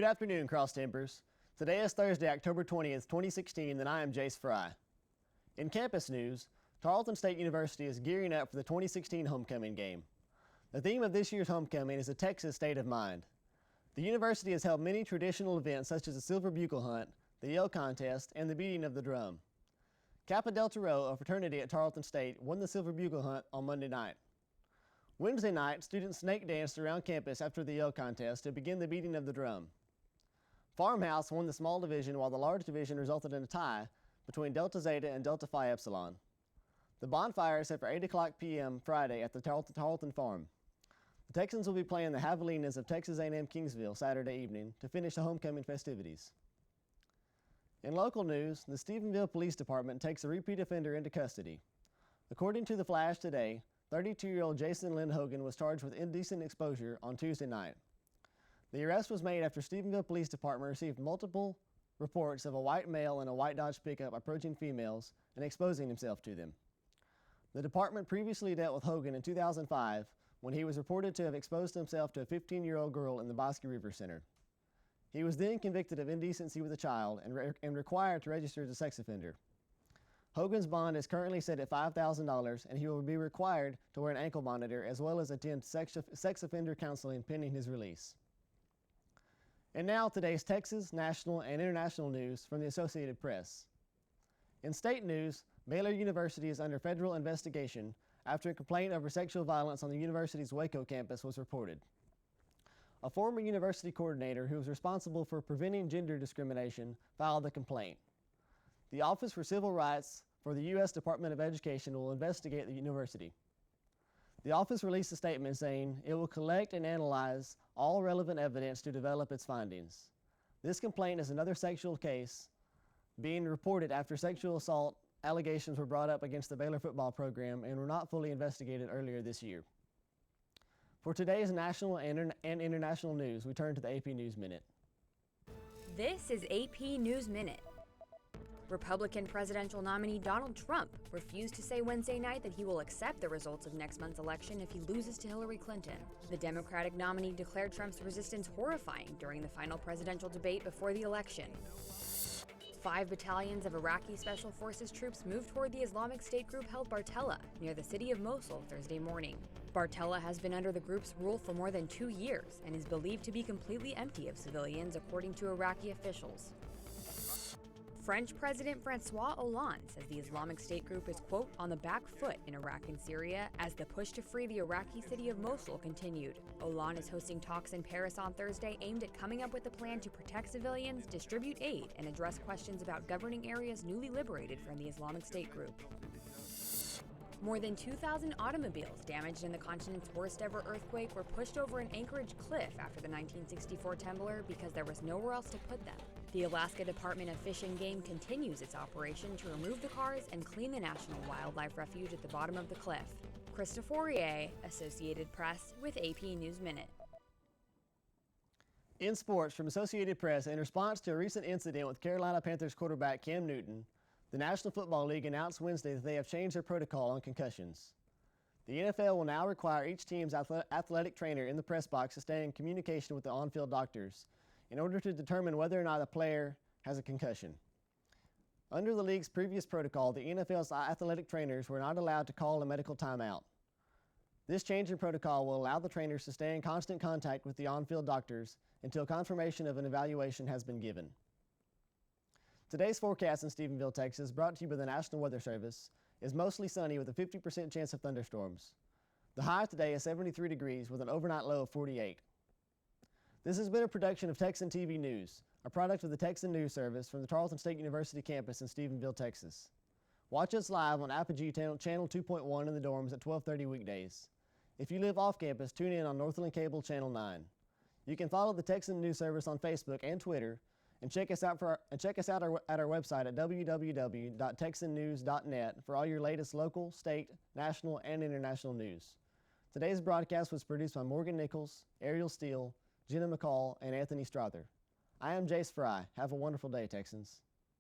Good afternoon, Cross Timbers. Today is Thursday, October 20th, 2016, and I am Jace Fry. In campus news, Tarleton State University is gearing up for the 2016 homecoming game. The theme of this year's homecoming is a Texas state of mind. The university has held many traditional events such as the Silver Bugle Hunt, the Yell Contest, and the beating of the drum. Kappa Delta Rho, a fraternity at Tarleton State, won the Silver Bugle Hunt on Monday night. Wednesday night, students snake danced around campus after the Yell Contest to begin the beating of the drum. Farmhouse won the small division while the large division resulted in a tie between Delta Zeta and Delta Phi Epsilon. The bonfire is set for 8 o'clock p.m. Friday at the Tarleton Farm. The Texans will be playing the Javelinas of Texas A&M Kingsville Saturday evening to finish the homecoming festivities. In local news, the Stephenville Police Department takes a repeat offender into custody. According to the Flash today, 32-year-old Jason Lynn Hogan was charged with indecent exposure on Tuesday night. The arrest was made after Stephenville Police Department received multiple reports of a white male in a white Dodge pickup approaching females and exposing himself to them. The department previously dealt with Hogan in 2005 when he was reported to have exposed himself to a 15-year-old girl in the Bosque River Center. He was then convicted of indecency with a child and required to register as a sex offender. Hogan's bond is currently set at $5,000, and he will be required to wear an ankle monitor as well as attend sex offender counseling pending his release. And now today's Texas, national, and international news from the Associated Press. In state news, Baylor University is under federal investigation after a complaint over sexual violence on the university's Waco campus was reported. A former university coordinator who was responsible for preventing gender discrimination filed the complaint. The Office for Civil Rights for the U.S. Department of Education will investigate the university. The office released a statement saying it will collect and analyze all relevant evidence to develop its findings. This complaint is another sexual case being reported after sexual assault allegations were brought up against the Baylor football program and were not fully investigated earlier this year. For today's national and international news, we turn to the AP News Minute. This is AP News Minute. Republican presidential nominee Donald Trump refused to say Wednesday night that he will accept the results of next month's election if he loses to Hillary Clinton. The Democratic nominee declared Trump's resistance horrifying during the final presidential debate before the election. 5 battalions of Iraqi Special Forces troops moved toward the Islamic State group held Bartella near the city of Mosul Thursday morning. Bartella has been under the group's rule for more than 2 years and is believed to be completely empty of civilians, according to Iraqi officials. French President Francois Hollande says the Islamic State group is, quote, on the back foot in Iraq and Syria as the push to free the Iraqi city of Mosul continued. Hollande is hosting talks in Paris on Thursday aimed at coming up with a plan to protect civilians, distribute aid, and address questions about governing areas newly liberated from the Islamic State group. More than 2,000 automobiles damaged in the continent's worst ever earthquake were pushed over an Anchorage cliff after the 1964 tumbler because there was nowhere else to put them. The Alaska Department of Fish and Game continues its operation to remove the cars and clean the National Wildlife Refuge at the bottom of the cliff. Krista Fourier, Associated Press, with AP News Minute. In sports from Associated Press, in response to a recent incident with Carolina Panthers quarterback Cam Newton, the National Football League announced Wednesday that they have changed their protocol on concussions. The NFL will now require each team's athletic trainer in the press box to stay in communication with the on-field doctors in order to determine whether or not a player has a concussion. Under the league's previous protocol, the NFL's athletic trainers were not allowed to call a medical timeout. This change in protocol will allow the trainers to stay in constant contact with the on-field doctors until confirmation of an evaluation has been given. Today's forecast in Stephenville, Texas, brought to you by the National Weather Service, is mostly sunny with a 50% chance of thunderstorms. The high today is 73 degrees with an overnight low of 48. This has been a production of Texan TV News, a product of the Texan News Service from the Tarleton State University campus in Stephenville, Texas. Watch us live on Apogee Channel 2.1 in the dorms at 12:30 weekdays. If you live off campus, tune in on Northland Cable Channel 9. You can follow the Texan News Service on Facebook and Twitter, and check us out at our website at www.texannews.net for all your latest local, state, national, and international news. Today's broadcast was produced by Morgan Nichols, Ariel Steele, Jenna McCall, and Anthony Strother. I am Jace Fry. Have a wonderful day, Texans.